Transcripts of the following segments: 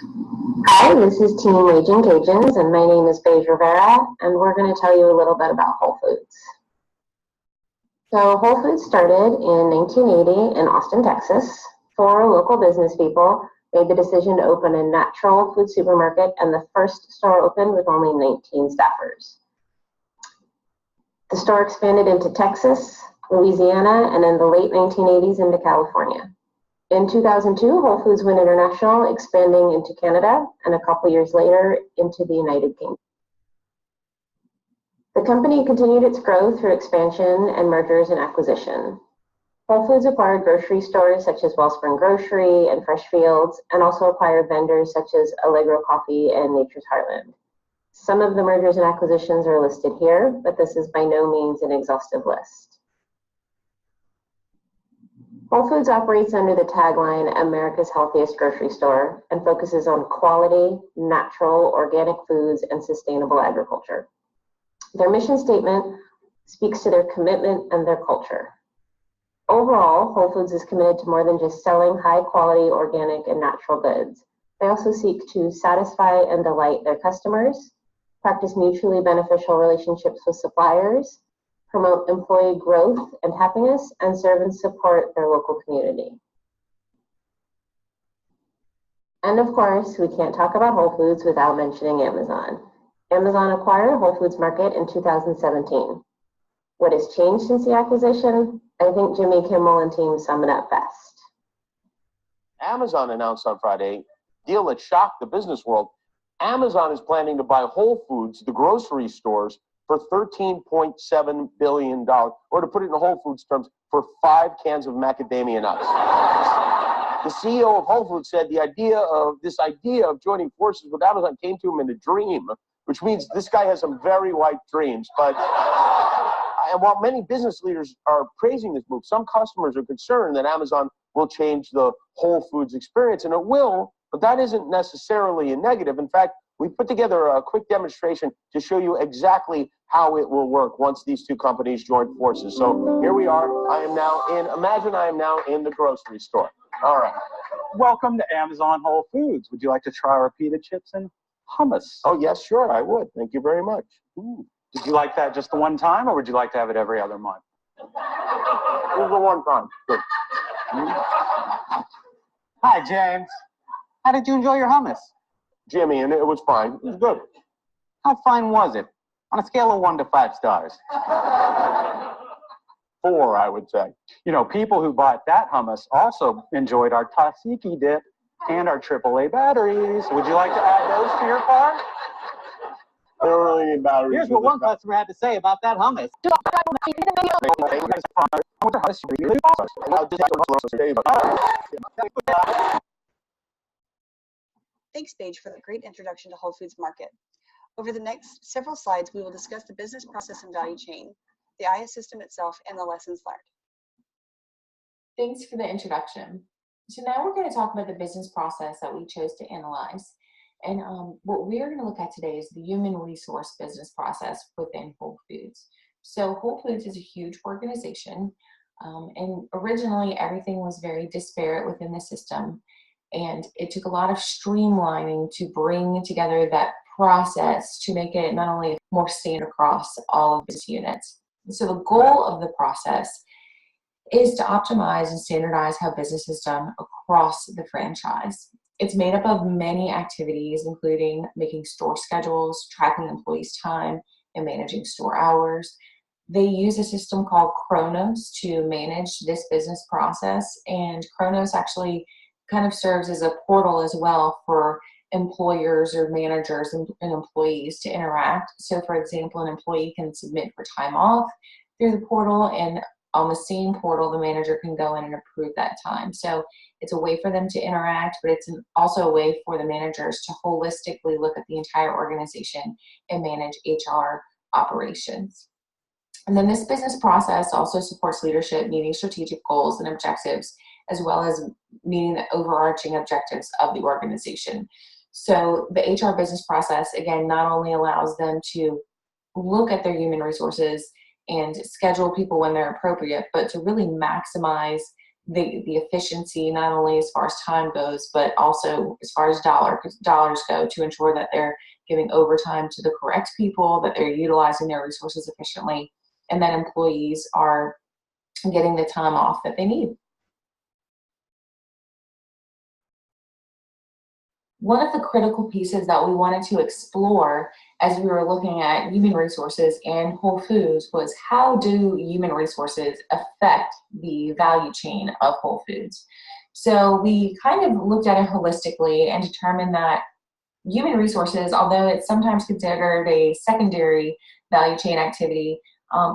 Hi, this is Team Raging Cajuns, and my name is Paige Rivera, and we're going to tell you a little bit about Whole Foods. So Whole Foods started in 1980 in Austin, Texas. Four local business people made the decision to open a natural food supermarket, and the first store opened with only 19 staffers. The store expanded into Texas, Louisiana, and in the late 1980s into California. In 2002, Whole Foods went international, expanding into Canada, and a couple years later into the United Kingdom. The company continued its growth through expansion and mergers and acquisition. Whole Foods acquired grocery stores such as Wellspring Grocery and Fresh Fields, and also acquired vendors such as Allegro Coffee and Nature's Heartland. Some of the mergers and acquisitions are listed here, but this is by no means an exhaustive list. Whole Foods operates under the tagline America's Healthiest Grocery Store and focuses on quality, natural, organic foods and sustainable agriculture. Their mission statement speaks to their commitment and their culture. Overall, Whole Foods is committed to more than just selling high-quality organic and natural goods. They also seek to satisfy and delight their customers, practice mutually beneficial relationships with suppliers, promote employee growth and happiness, and serve and support their local community. And of course, we can't talk about Whole Foods without mentioning Amazon. Amazon acquired Whole Foods Market in 2017. What has changed since the acquisition? I think Jimmy Kimmel and team sum it up best. Amazon announced on Friday a deal that shocked the business world. Amazon is planning to buy Whole Foods, the grocery stores, for $13.7 billion, or to put it in Whole Foods terms, for 5 cans of macadamia nuts. The CEO of Whole Foods said this idea of joining forces with Amazon came to him in a dream, which means this guy has some very white dreams. And while many business leaders are praising this move, some customers are concerned that Amazon will change the Whole Foods experience, and it will, but that isn't necessarily a negative. In fact, we put together a quick demonstration to show you exactly how it will work once these two companies join forces. So here we are. Imagine I am now in the grocery store. All right. Welcome to Amazon Whole Foods. Would you like to try our pita chips and hummus? Oh, yes, sure, I would. Thank you very much. Did you like that just the one time, or would you like to have it every other month? Just the one time. Good. Hi, James. How did you enjoy your hummus? Jimmy, and it was fine. It was good. How fine was it? On a scale of 1 to 5 stars. 4, I would say. You know, people who bought that hummus also enjoyed our tzatziki dip and our AAA batteries. Would you like to add those to your car? I don't really need batteries. Here's what one customer had to say about that hummus. Thanks, Paige, for the great introduction to Whole Foods Market. Over the next several slides, we will discuss the business process and value chain, the IS system itself, and the lessons learned. Thanks for the introduction. So now we're going to talk about the business process that we chose to analyze. And what we're going to look at today is the human resource business process within Whole Foods. So Whole Foods is a huge organization, and originally everything was very disparate within the system. And it took a lot of streamlining to bring together that process to make it not only more standard across all of business units. So the goal of the process is to optimize and standardize how business is done across the franchise. It's made up of many activities, including making store schedules, tracking employees' time, and managing store hours. They use a system called Kronos to manage this business process, and Kronos actually kind of serves as a portal as well for employers or managers and employees to interact. So for example, an employee can submit for time off through the portal, and on the same portal, the manager can go in and approve that time. So it's a way for them to interact, but it's also a way for the managers to holistically look at the entire organization and manage HR operations. And then this business process also supports leadership meeting strategic goals and objectives, as well as meeting the overarching objectives of the organization. So the HR business process, again, not only allows them to look at their human resources and schedule people when they're appropriate, but to really maximize the efficiency, not only as far as time goes, but also as far as dollars go, to ensure that they're giving overtime to the correct people, that they're utilizing their resources efficiently, and that employees are getting the time off that they need. One of the critical pieces that we wanted to explore as we were looking at human resources and Whole Foods was, how do human resources affect the value chain of Whole Foods? So we kind of looked at it holistically and determined that human resources, although it's sometimes considered a secondary value chain activity,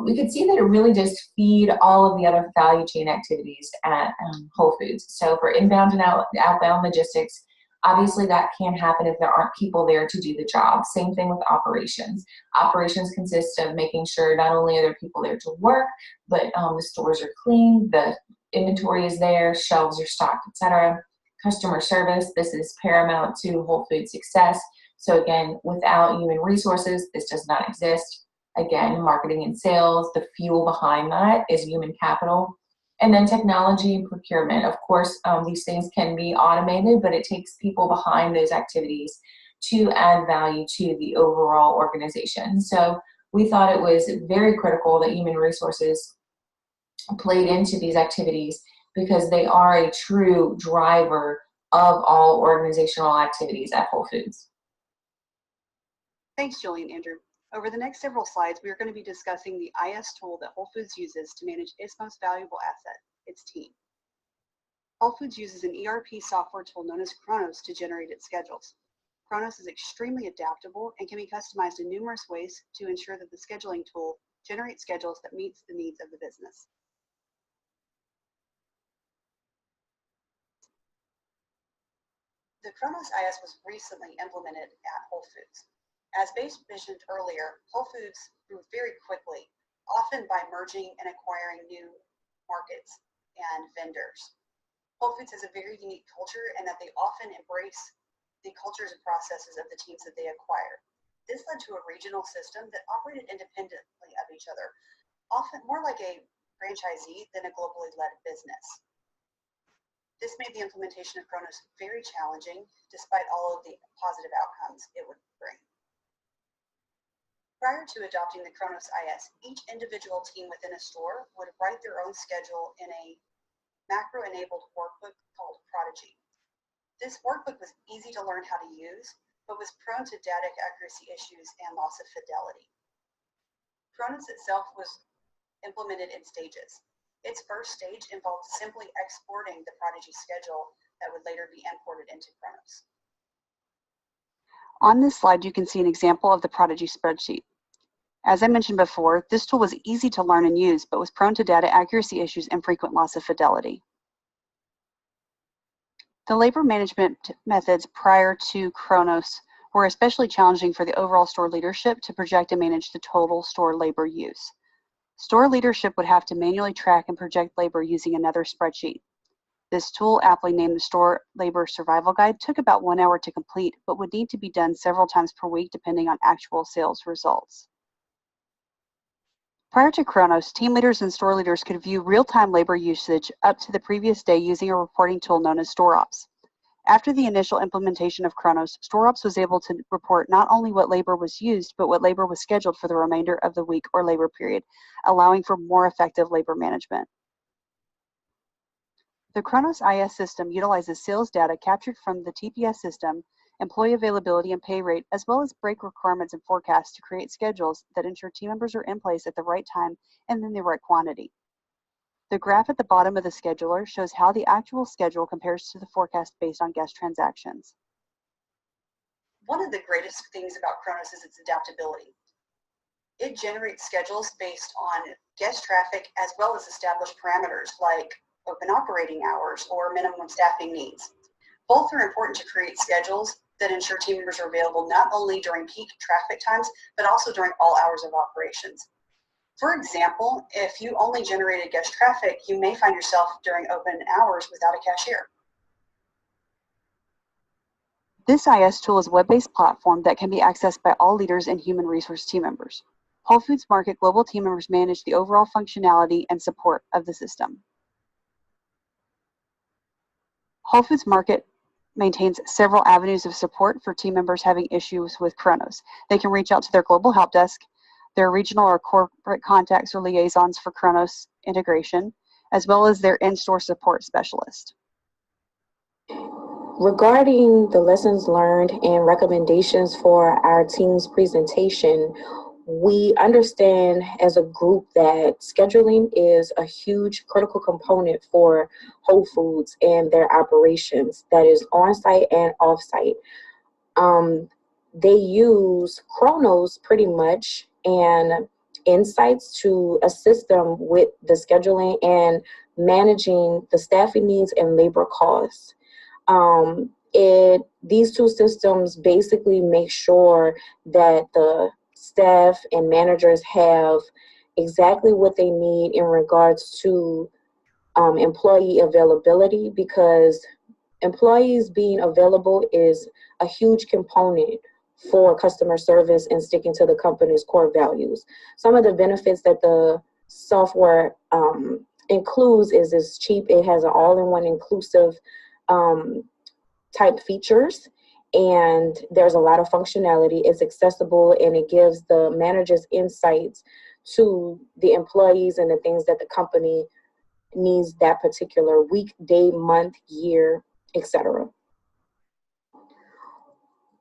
we could see that it really does feed all of the other value chain activities at Whole Foods. So for inbound and outbound logistics, obviously that can't happen if there aren't people there to do the job. Same thing with operations. Operations consist of making sure not only are there people there to work, but the stores are clean, the inventory is there, shelves are stocked, etc. Customer service, this is paramount to Whole Foods success. So again, without human resources, this does not exist. Again, marketing and sales, the fuel behind that is human capital. And then technology and procurement. Of course, these things can be automated, but it takes people behind those activities to add value to the overall organization. So we thought it was very critical that human resources played into these activities, because they are a true driver of all organizational activities at Whole Foods. Thanks, Julie and Andrew. Over the next several slides, we are going to be discussing the IS tool that Whole Foods uses to manage its most valuable asset, its team. Whole Foods uses an ERP software tool known as Kronos to generate its schedules. Kronos is extremely adaptable and can be customized in numerous ways to ensure that the scheduling tool generates schedules that meets the needs of the business. The Kronos IS was recently implemented at Whole Foods. As Base mentioned earlier, Whole Foods grew very quickly, often by merging and acquiring new markets and vendors. Whole Foods has a very unique culture, and that they often embrace the cultures and processes of the teams that they acquire. This led to a regional system that operated independently of each other, often more like a franchisee than a globally led business. This made the implementation of Kronos very challenging, despite all of the positive outcomes it would bring. Prior to adopting the Kronos IS, each individual team within a store would write their own schedule in a macro-enabled workbook called Prodigy. This workbook was easy to learn how to use, but was prone to data accuracy issues and loss of fidelity. Kronos itself was implemented in stages. Its first stage involved simply exporting the Prodigy schedule that would later be imported into Kronos. On this slide, you can see an example of the Prodigy spreadsheet. As I mentioned before, this tool was easy to learn and use, but was prone to data accuracy issues and frequent loss of fidelity. The labor management methods prior to Kronos were especially challenging for the overall store leadership to project and manage the total store labor use. Store leadership would have to manually track and project labor using another spreadsheet. This tool, aptly named the Store Labor Survival Guide, took about 1 hour to complete, but would need to be done several times per week depending on actual sales results. Prior to Kronos, team leaders and store leaders could view real-time labor usage up to the previous day using a reporting tool known as StoreOps. After the initial implementation of Kronos, StoreOps was able to report not only what labor was used, but what labor was scheduled for the remainder of the week or labor period, allowing for more effective labor management. The Kronos IS system utilizes sales data captured from the TPS system, employee availability and pay rate, as well as break requirements and forecasts to create schedules that ensure team members are in place at the right time and in the right quantity. The graph at the bottom of the scheduler shows how the actual schedule compares to the forecast based on guest transactions. One of the greatest things about Kronos is its adaptability. It generates schedules based on guest traffic as well as established parameters like open operating hours or minimum staffing needs. Both are important to create schedules that ensure team members are available not only during peak traffic times, but also during all hours of operations. For example, if you only generated guest traffic, you may find yourself during open hours without a cashier. This IS tool is a web-based platform that can be accessed by all leaders and human resource team members. Whole Foods Market global team members manage the overall functionality and support of the system. Whole Foods Market maintains several avenues of support for team members having issues with Kronos. They can reach out to their global help desk, their regional or corporate contacts or liaisons for Kronos integration, as well as their in-store support specialist. Regarding the lessons learned and recommendations for our team's presentation, we understand as a group that scheduling is a huge critical component for Whole Foods and their operations that is on-site and off-site. They use Kronos pretty much and Insights to assist them with the scheduling and managing the staffing needs and labor costs. These two systems basically make sure that the staff and managers have exactly what they need in regards to employee availability, because employees being available is a huge component for customer service and sticking to the company's core values. Some of the benefits that the software includes is it's cheap. It has an all-in-one inclusive type features, and there's a lot of functionality. It's accessible, and it gives the managers insights to the employees and the things that the company needs that particular week, day, month, year, etc.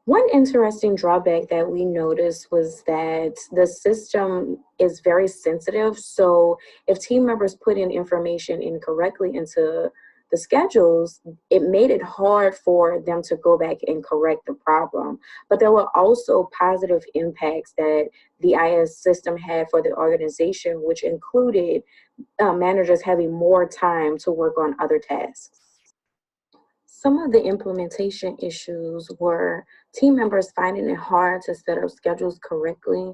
One interesting drawback that we noticed was that the system is very sensitive. So if team members put in information incorrectly into the schedules, it made it hard for them to go back and correct the problem. But there were also positive impacts that the IS system had for the organization, which included managers having more time to work on other tasks. Some of the implementation issues were team members finding it hard to set up schedules correctly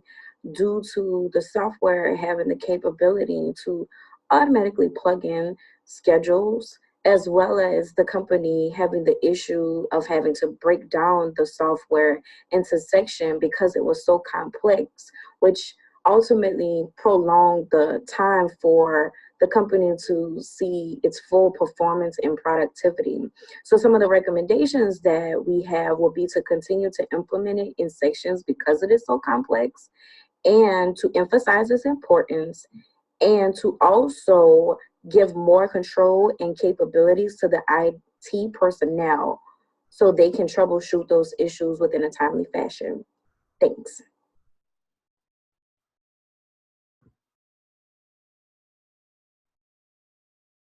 due to the software having the capability to automatically plug in schedules, as well as the company having the issue of having to break down the software into sections because it was so complex, which ultimately prolonged the time for the company to see its full performance and productivity. So some of the recommendations that we have will be to continue to implement it in sections because it is so complex, and to emphasize its importance, and to also give more control and capabilities to the IT personnel so they can troubleshoot those issues within a timely fashion. Thanks.